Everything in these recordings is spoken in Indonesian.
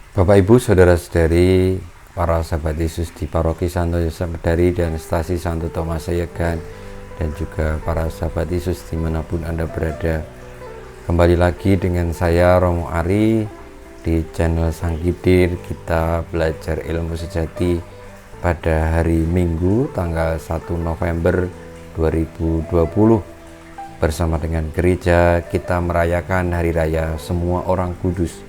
Bapak Ibu Saudara-saudari, para sahabat Yesus di Paroki Santo Yosef Medari dan Stasi Santo Thomas Sayegan, dan juga para sahabat Yesus dimanapun Anda berada. Kembali lagi dengan saya Romo Ari di channel Sang Gidir. Kita belajar ilmu sejati pada hari Minggu tanggal 1 November 2020. Bersama dengan gereja kita merayakan Hari Raya Semua Orang Kudus.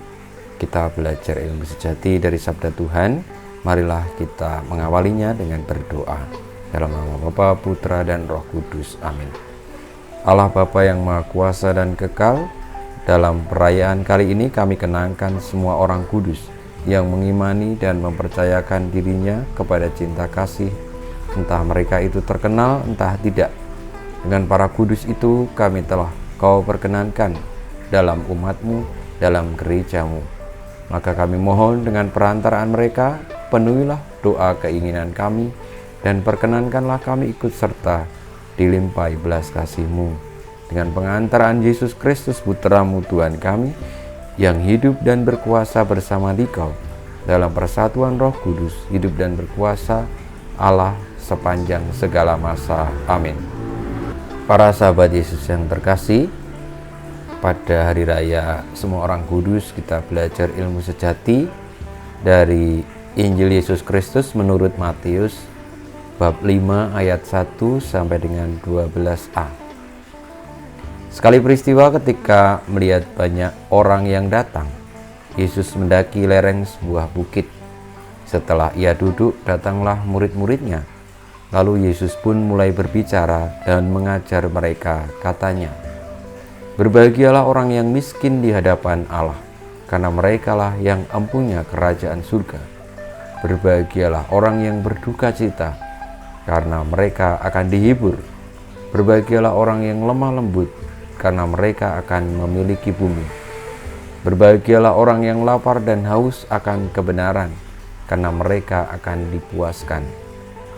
Kita belajar ilmu sejati dari sabda Tuhan. Marilah kita mengawalinya dengan berdoa. Dalam nama Bapa, Putra, dan Roh Kudus. Amin. Allah Bapa yang Maha Kuasa dan Kekal, dalam perayaan kali ini kami kenangkan semua orang kudus yang mengimani dan mempercayakan dirinya kepada cinta kasih, entah mereka itu terkenal, entah tidak. Dengan para kudus itu kami telah Kau perkenankan dalam umat-Mu, dalam gereja-Mu. Maka kami mohon dengan perantaraan mereka, penuhilah doa keinginan kami, dan perkenankanlah kami ikut serta dilimpahi belas kasih-Mu. Dengan pengantaraan Yesus Kristus Putra-Mu Tuhan kami, yang hidup dan berkuasa bersama Dikau, dalam persatuan Roh Kudus, hidup dan berkuasa Allah sepanjang segala masa. Amin. Para sahabat Yesus yang terkasih, pada Hari Raya Semua Orang Kudus kita belajar ilmu sejati dari Injil Yesus Kristus menurut Matius bab 5 ayat 1 sampai dengan 12a. Sekali peristiwa ketika melihat banyak orang yang datang, Yesus mendaki lereng sebuah bukit. Setelah ia duduk, datanglah murid-muridnya. Lalu Yesus pun mulai berbicara dan mengajar mereka, katanya, "Berbahagialah orang yang miskin di hadapan Allah, karena merekalah yang empunya kerajaan surga. Berbahagialah orang yang berduka cita, karena mereka akan dihibur. Berbahagialah orang yang lemah lembut, karena mereka akan memiliki bumi. Berbahagialah orang yang lapar dan haus akan kebenaran, karena mereka akan dipuaskan.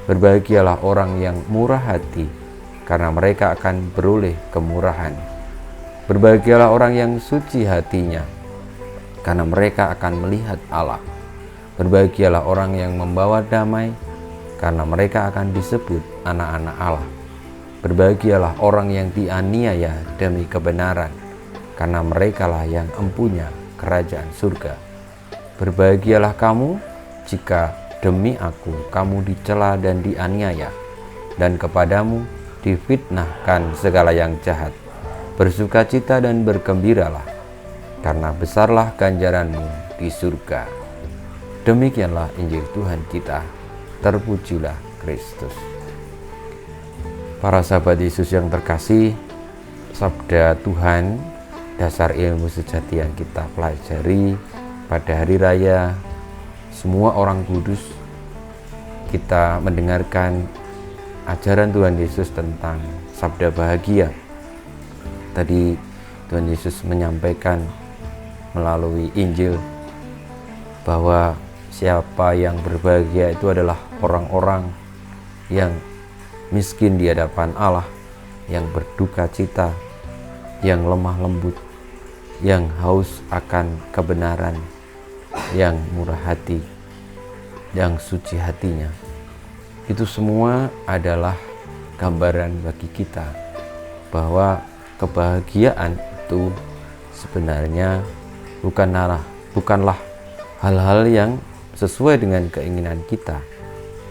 Berbahagialah orang yang murah hati, karena mereka akan beroleh kemurahan. Berbahagialah orang yang suci hatinya, karena mereka akan melihat Allah. Berbahagialah orang yang membawa damai, karena mereka akan disebut anak-anak Allah. Berbahagialah orang yang dianiaya demi kebenaran, karena merekalah yang empunya kerajaan surga. Berbahagialah kamu jika demi aku kamu dicela dan dianiaya, dan kepadamu difitnahkan segala yang jahat. Bersukacita dan bergembiralah, karena besarlah ganjaranmu di surga." Demikianlah Injil Tuhan kita. Terpujilah Kristus. Para sahabat Yesus yang terkasih, sabda Tuhan, dasar ilmu sejati yang kita pelajari pada Hari Raya Semua Orang Kudus, kita mendengarkan ajaran Tuhan Yesus tentang sabda bahagia. Tadi Tuhan Yesus menyampaikan melalui Injil bahwa siapa yang berbahagia itu adalah orang-orang yang miskin di hadapan Allah, yang berduka cita, yang lemah lembut, yang haus akan kebenaran, yang murah hati, yang suci hatinya. Itu semua adalah gambaran bagi kita bahwa kebahagiaan itu sebenarnya bukanlah hal-hal yang sesuai dengan keinginan kita,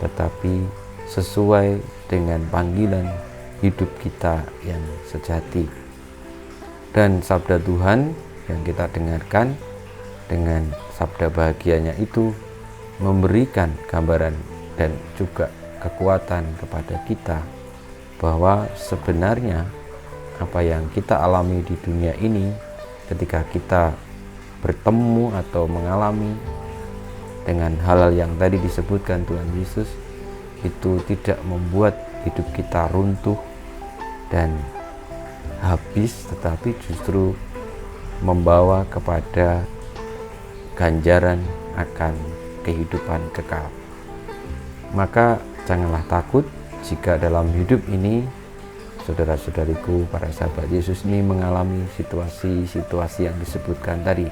tetapi sesuai dengan panggilan hidup kita yang sejati. Dan sabda Tuhan yang kita dengarkan dengan sabda bahagianya itu memberikan gambaran dan juga kekuatan kepada kita bahwa sebenarnya apa yang kita alami di dunia ini, ketika kita bertemu atau mengalami dengan hal-hal yang tadi disebutkan Tuhan Yesus, itu tidak membuat hidup kita runtuh dan habis, tetapi justru membawa kepada ganjaran akan kehidupan kekal. Maka janganlah takut jika dalam hidup ini saudara-saudariku, para sahabat Yesus ini mengalami situasi-situasi yang disebutkan tadi,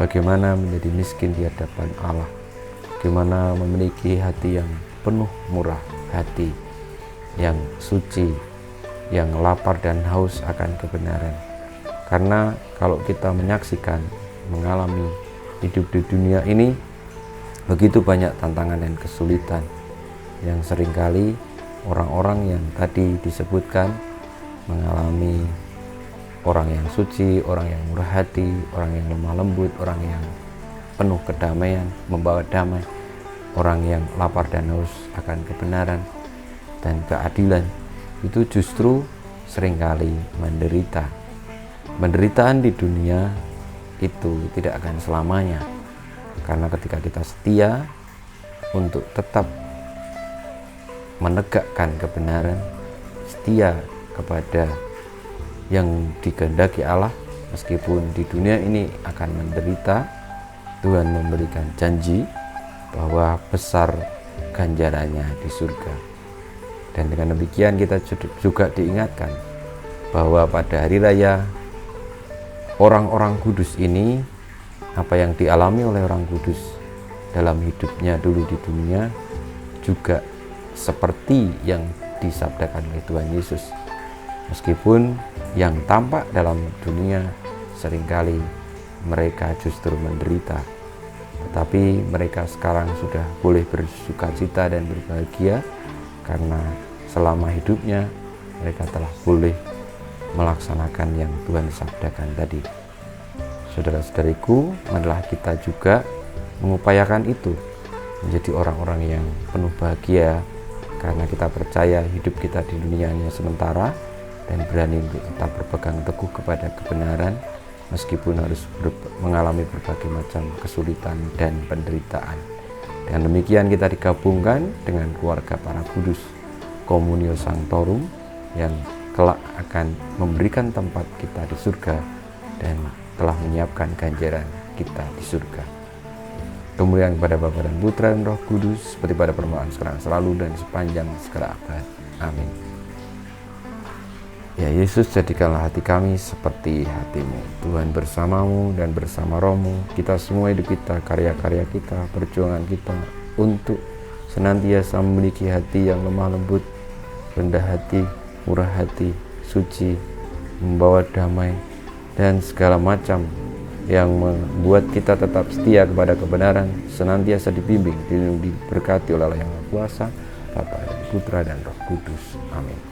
bagaimana menjadi miskin di hadapan Allah, bagaimana memiliki hati yang penuh murah hati, yang suci, yang lapar dan haus akan kebenaran. Karena kalau kita menyaksikan, mengalami hidup di dunia ini, begitu banyak tantangan dan kesulitan yang seringkali orang-orang yang tadi disebutkan mengalami orang yang suci, orang yang murah hati, orang yang lemah lembut, orang yang penuh kedamaian, membawa damai, orang yang lapar dan haus akan kebenaran dan keadilan, itu justru seringkali menderita. Penderitaan di dunia itu tidak akan selamanya, karena ketika kita setia untuk tetap menegakkan kebenaran, setia kepada yang dikehendaki Allah, meskipun di dunia ini akan menderita, Tuhan memberikan janji bahwa besar ganjarannya di surga. Dan dengan demikian kita juga diingatkan bahwa pada hari raya orang-orang kudus ini, apa yang dialami oleh orang kudus dalam hidupnya dulu di dunia juga seperti yang disabdakan oleh Tuhan Yesus. Meskipun yang tampak dalam dunia seringkali mereka justru menderita, tetapi mereka sekarang sudah boleh bersukacita dan berbahagia karena selama hidupnya mereka telah boleh melaksanakan yang Tuhan sabdakan tadi. Saudara-saudariku, marilah kita juga mengupayakan itu, menjadi orang-orang yang penuh bahagia, karena kita percaya hidup kita di dunia ini sementara, dan berani untuk tetap berpegang teguh kepada kebenaran meskipun harus mengalami berbagai macam kesulitan dan penderitaan. Dengan demikian kita digabungkan dengan keluarga para kudus Communio Sanctorum yang kelak akan memberikan tempat kita di surga dan telah menyiapkan ganjaran kita di surga. Kemuliaan kepada Bapa dan Putra dan Roh Kudus, seperti pada permulaan sekarang selalu dan sepanjang segala abad. Amin. Ya Yesus, jadikanlah hati kami seperti hati-Mu. Tuhan bersamamu dan bersama Roh-Mu, kita semua hidup kita, karya-karya kita, perjuangan kita untuk senantiasa memiliki hati yang lemah lembut, rendah hati, murah hati, suci, membawa damai, dan segala macam yang membuat kita tetap setia kepada kebenaran, senantiasa dibimbing, dilindungi, diberkati oleh Allah yang Maha Kuasa, Bapa dan Putra dan Roh Kudus. Amin.